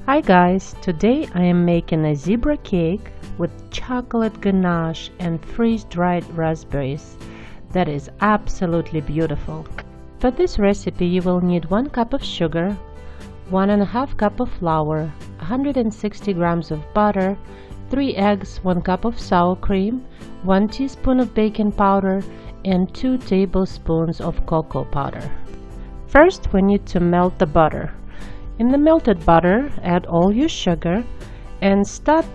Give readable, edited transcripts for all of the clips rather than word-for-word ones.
Hi guys, today I am making a zebra cake with chocolate ganache and freeze-dried raspberries. That is absolutely beautiful. For this recipe you will need 1 cup of sugar, 1.5 cup of flour, 160 grams of butter, 3 eggs, 1 cup of sour cream, 1 teaspoon of baking powder, and 2 tablespoons of cocoa powder. First we need to melt the butter. In the melted butter, add all your sugar and start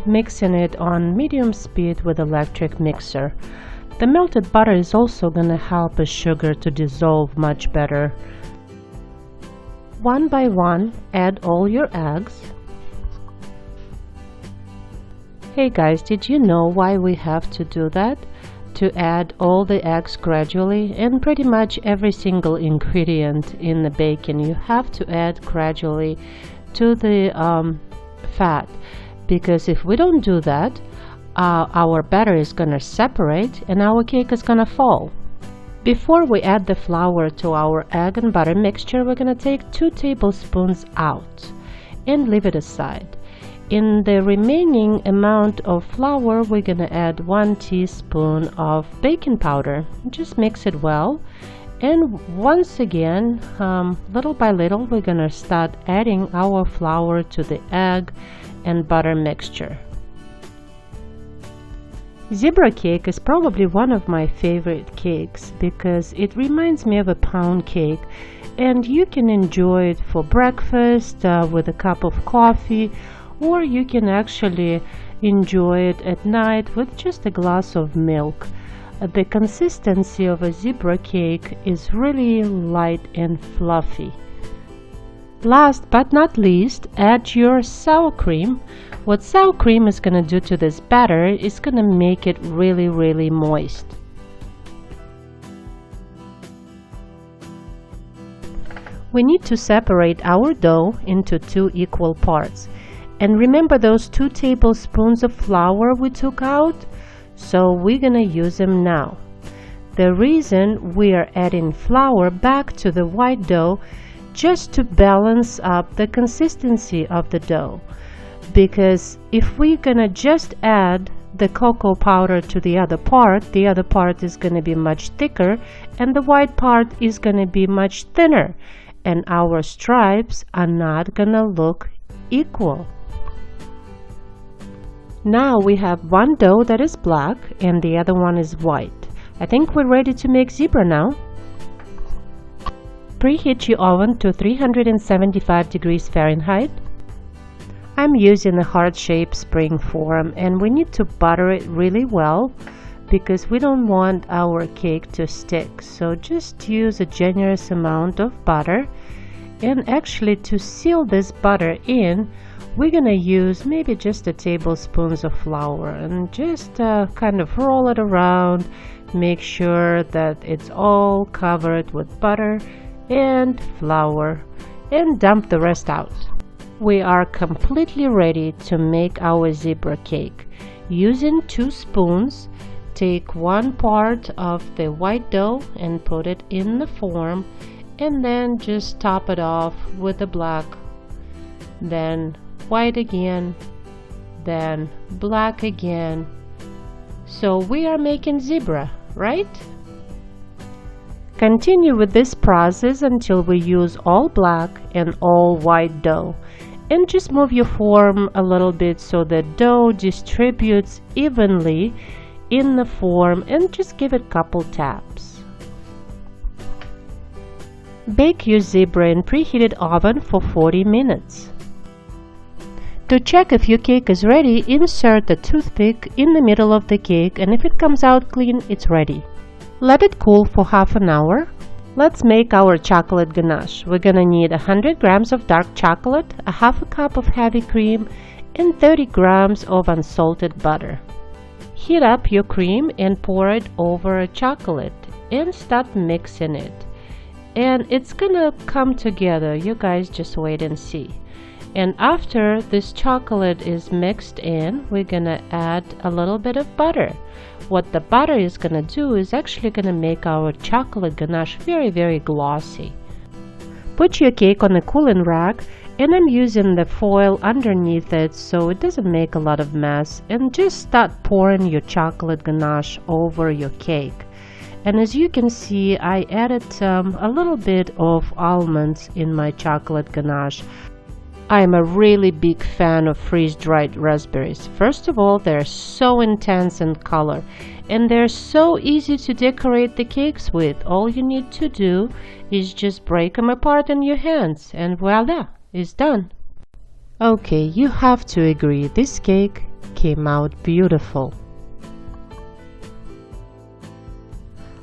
mixing it on medium speed with electric mixer. The melted butter is also going to help the sugar to dissolve much better. One by one, add all your eggs. Hey guys, did you know why we have to do that? To add all the eggs gradually, and pretty much every single ingredient in the bacon you have to add gradually to the fat, because if we don't do that, our batter is gonna separate and our cake is gonna fall. Before we add the flour to our egg and butter mixture, we're gonna take 2 tablespoons out and leave it aside. In the remaining amount of flour, we're gonna add 1 teaspoon of baking powder. Just mix it well, and once again, little by little, we're gonna start adding our flour to the egg and butter mixture. Zebra cake is probably one of my favorite cakes because it reminds me of a pound cake, and you can enjoy it for breakfast with a cup of coffee, or you can actually enjoy it at night with just a glass of milk. The consistency of a zebra cake is really light and fluffy. Last but not least, add your sour cream. What sour cream is going to do to this batter is going to make it really moist. We need to separate our dough into 2 equal parts. And remember those 2 tablespoons of flour we took out? So we're gonna use them now. The reason we are adding flour back to the white dough just to balance up the consistency of the dough. Because if we're gonna just add the cocoa powder to the other part is gonna be much thicker and the white part is gonna be much thinner, and our stripes are not gonna look equal. Now we have one dough that is black and the other one is white. I think we're ready to make zebra now. Preheat your oven to 375 degrees Fahrenheit. I'm using a heart-shaped spring form, and we need to butter it really well because we don't want our cake to stick. So just use a generous amount of butter, and actually to seal this butter in, we're gonna use maybe just a tablespoons of flour and just kind of roll it around, make sure that it's all covered with butter and flour, and dump the rest out. We are completely ready to make our zebra cake. Using 2 spoons, take 1 part of the white dough and put it in the form, and then just top it off with the black, then white again, then black again. So we are making zebra, right? Continue with this process until we use all black and all white dough, and just move your form a little bit so the dough distributes evenly in the form, and just give it a couple taps. Bake your zebra in preheated oven for 40 minutes. To check if your cake is ready, insert the toothpick in the middle of the cake, and if it comes out clean, it's ready. Let it cool for half an hour. Let's make our chocolate ganache. We're gonna need 100 grams of dark chocolate, a half a cup of heavy cream, and 30 grams of unsalted butter. Heat up your cream and pour it over chocolate and start mixing it. And it's gonna come together. You guys just wait and see. And after this chocolate is mixed in, we're gonna add a little bit of butter. What the butter is gonna do is actually gonna make our chocolate ganache very glossy. Put your cake on a cooling rack And I'm using the foil underneath it so it doesn't make a lot of mess, and just start pouring your chocolate ganache over your cake. And as you can see, I added a little bit of almonds in my chocolate ganache. I'm a really big fan of freeze-dried raspberries. First of all, they're so intense in color, and they're so easy to decorate the cakes with. All you need to do is just break them apart in your hands, and voila, it's done. Okay, you have to agree, this cake came out beautiful.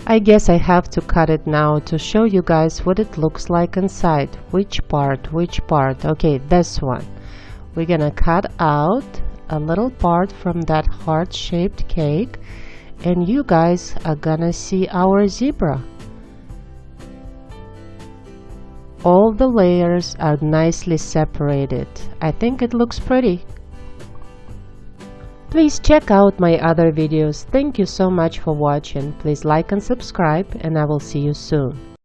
I guess I have to cut it now to show you guys what it looks like inside. Which part? Okay, this one. We're gonna cut out a little part from that heart-shaped cake, and you guys are gonna see our zebra. All the layers are nicely separated. I think it looks pretty. Please check out my other videos. Thank you so much for watching. Please like and subscribe, and I will see you soon.